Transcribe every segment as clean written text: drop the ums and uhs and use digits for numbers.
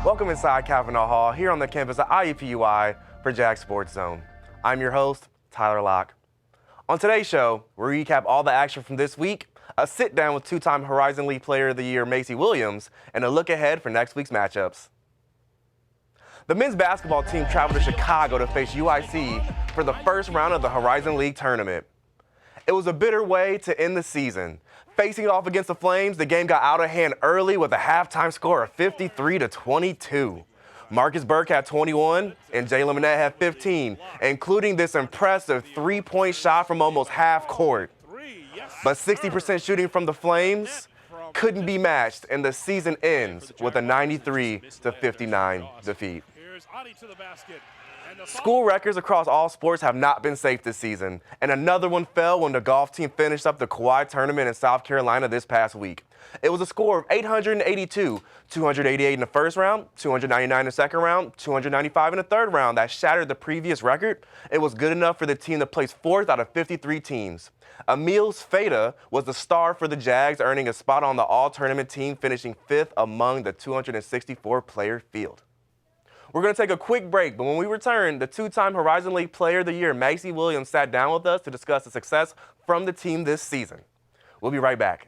Welcome inside Cavanaugh Hall here on the campus of IUPUI for Jag Sports Zone. I'm your host, Tyler Locke. On today's show, we'll recap all the action from this week, a sit-down with two-time Horizon League Player of the Year Macy Williams, and a look ahead for next week's matchups. The men's basketball team traveled to Chicago to face UIC for the first round of the Horizon League tournament. It was a bitter way to end the season. Facing off against the Flames, the game got out of hand early with a halftime score of 53-22. Marcus Burke had 21 and Jay Lemonette had 15, including this impressive three-point shot from almost half court. But 60% shooting from the Flames couldn't be matched, and the season ends with a 93-59 defeat. School records across all sports have not been safe this season, and another one fell when the golf team finished up the Kauai tournament in South Carolina this past week. It was a score of 882, 288 in the first round, 299 in the second round, 295 in the third round that shattered the previous record. It was good enough for the team to place fourth out of 53 teams. Emil Sfeda was the star for the Jags, earning a spot on the all-tournament team, finishing fifth among the 264-player field. We're going to take a quick break, but when we return, the two-time Horizon League Player of the Year, Macy Williams, sat down with us to discuss the success from the team this season. We'll be right back.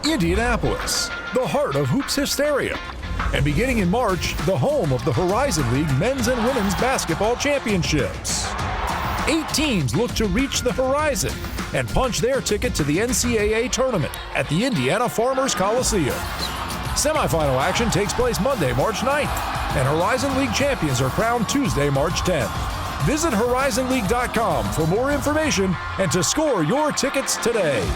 Indianapolis, the heart of hoops hysteria. And beginning in March, the home of the Horizon League Men's and Women's Basketball Championships. 8 teams look to reach the horizon and punch their ticket to the NCAA tournament at the Indiana Farmers Coliseum. Semifinal action takes place Monday, March 9th, and Horizon League champions are crowned Tuesday, March 10th. Visit horizonleague.com for more information and to score your tickets today.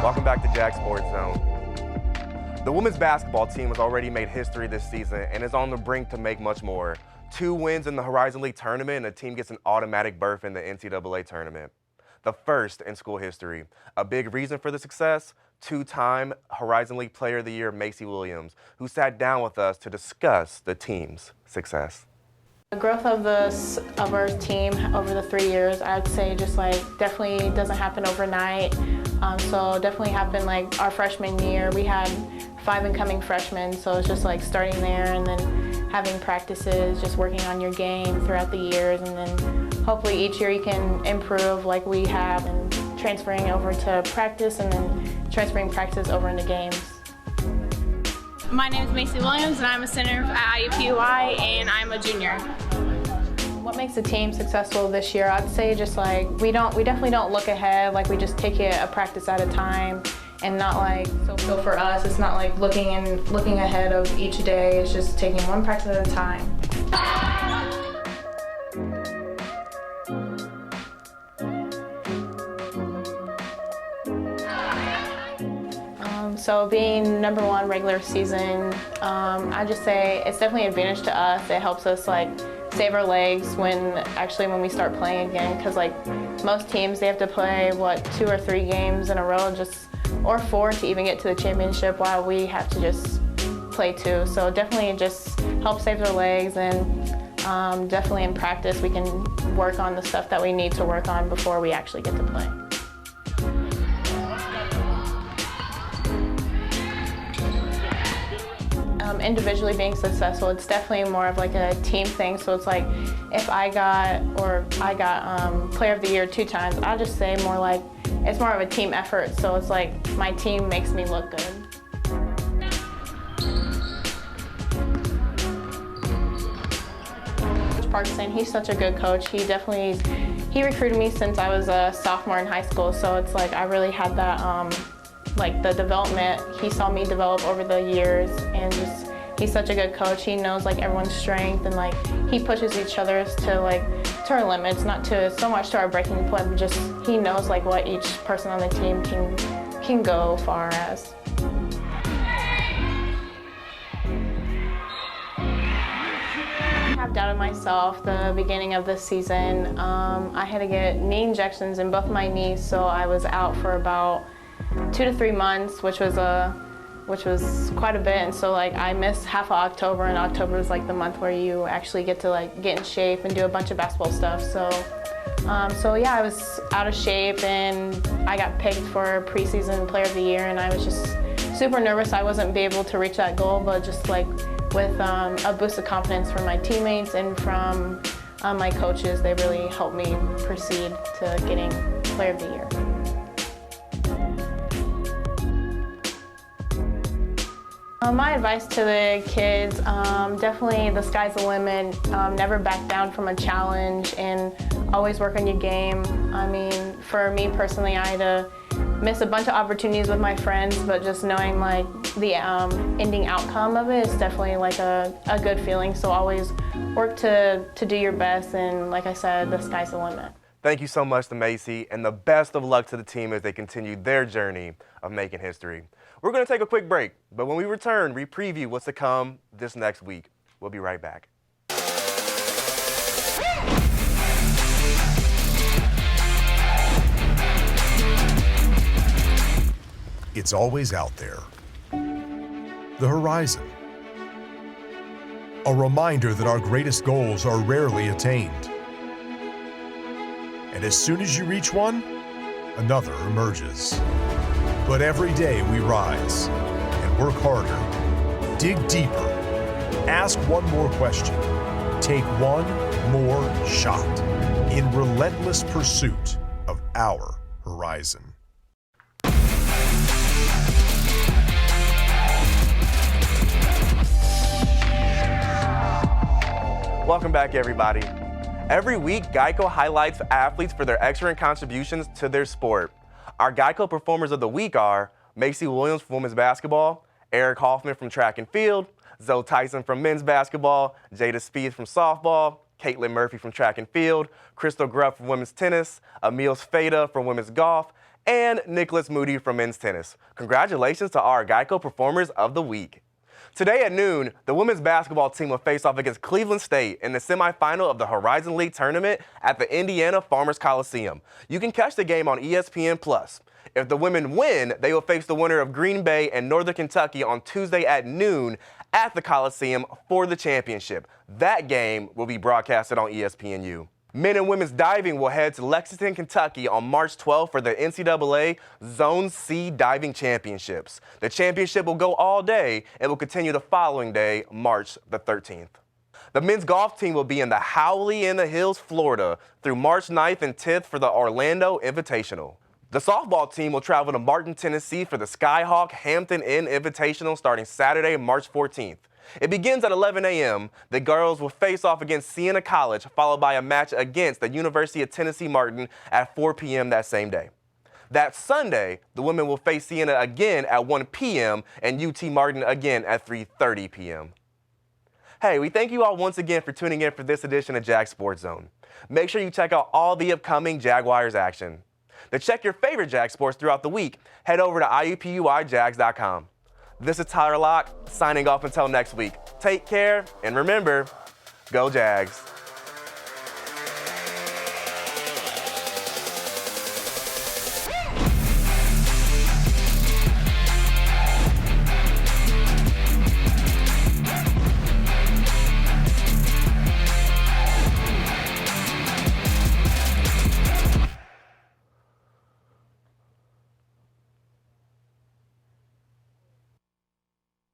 Welcome back to Jag Sports Zone. The women's basketball team has already made history this season and is on the brink to make much more. 2 wins in the Horizon League tournament, and the team gets an automatic berth in the NCAA tournament. The first in school history. A big reason for the success? Two-time Horizon League Player of the Year Macy Williams, who sat down with us to discuss the team's success. The growth of our team over the 3 years, I'd say just definitely doesn't happen overnight. So definitely happened our freshman year. We had 5 incoming freshmen, so it's just starting there and then having practices, just working on your game throughout the years, and then hopefully each year you can improve like we have, and transferring over to practice and then transferring practice over into games. My name is Macy Williams, and I'm a center at IUPUI, and I'm a junior. What makes the team successful this year? I'd say just we definitely don't look ahead. We just take it a practice at a time, and not so for us, it's not looking ahead of each day. It's just taking one practice at a time. So being #1 regular season, I just say it's definitely an advantage to us. It helps us save our legs when we start playing again, because most teams, they have to play 2 or 3 games in a row, or 4 to even get to the championship, while we have to just play 2. So definitely it just helps save our legs, and definitely in practice we can work on the stuff that we need to work on before we actually get to play. Individually being successful, it's definitely more of a team thing. So it's if I got Player of the Year 2 times, I'll just say it's more of a team effort. So it's my team makes me look good. Coach Parkinson, he's such a good coach. He recruited me since I was a sophomore in high school. So it's I really had that the development. He saw me develop over the years, and he's such a good coach. He knows everyone's strength, and he pushes each other to our limits, not to so much to our breaking point, but just he knows what each person on the team can go far as. I have doubted myself the beginning of this season. I had to get knee injections in both my knees, so I was out for about 2 to 3 months, which was a which was quite a bit. And so like I missed half of October, and October is like the month where you actually get to like get in shape and do a bunch of basketball stuff. So yeah, I was out of shape, and I got picked for preseason player of the year, and I was just super nervous I wasn't be able to reach that goal, but just like with a boost of confidence from my teammates and from my coaches, they really helped me proceed to getting player of the year. My advice to the kids, definitely the sky's the limit. Never back down from a challenge and always work on your game. I mean, for me personally, I had to miss a bunch of opportunities with my friends, but just knowing like the ending outcome of it is definitely like a good feeling. So always work to do your best, and like I said, the sky's the limit. Thank you so much to Macy, and the best of luck to the team as they continue their journey of making history. We're going to take a quick break, but when we return, we preview what's to come this next week. We'll be right back. It's always out there. The horizon. A reminder that our greatest goals are rarely attained. And as soon as you reach one, another emerges. But every day we rise and work harder, dig deeper, ask one more question, take one more shot in relentless pursuit of our horizon. Welcome back, everybody. Every week, Geico highlights athletes for their excellent contributions to their sport. Our Geico performers of the week are Macy Williams from women's basketball, Eric Hoffman from track and field, Zoe Tyson from men's basketball, Jada Spieth from softball, Caitlin Murphy from track and field, Crystal Grubb from women's tennis, Emil Sfeda from women's golf, and Nicholas Moody from men's tennis. Congratulations to our Geico performers of the week. Today at noon, the women's basketball team will face off against Cleveland State in the semifinal of the Horizon League tournament at the Indiana Farmers Coliseum. You can catch the game on ESPN+. If the women win, they will face the winner of Green Bay and Northern Kentucky on Tuesday at noon at the Coliseum for the championship. That game will be broadcasted on ESPNU. Men and women's diving will head to Lexington, Kentucky on March 12th for the NCAA Zone C Diving Championships. The championship will go all day and will continue the following day, March the 13th. The men's golf team will be in the Howley in the Hills, Florida through March 9th and 10th for the Orlando Invitational. The softball team will travel to Martin, Tennessee for the Skyhawk Hampton Inn Invitational starting Saturday, March 14th. It begins at 11 a.m. The girls will face off against Siena College, followed by a match against the University of Tennessee Martin at 4 p.m. that same day. That Sunday, the women will face Siena again at 1 p.m. and UT Martin again at 3:30 p.m. Hey, we thank you all once again for tuning in for this edition of Jag Sports Zone. Make sure you check out all the upcoming Jaguars action. To check your favorite Jag sports throughout the week, head over to IUPUIJags.com. This is Tyler Locke, signing off until next week. Take care, and remember, go Jags.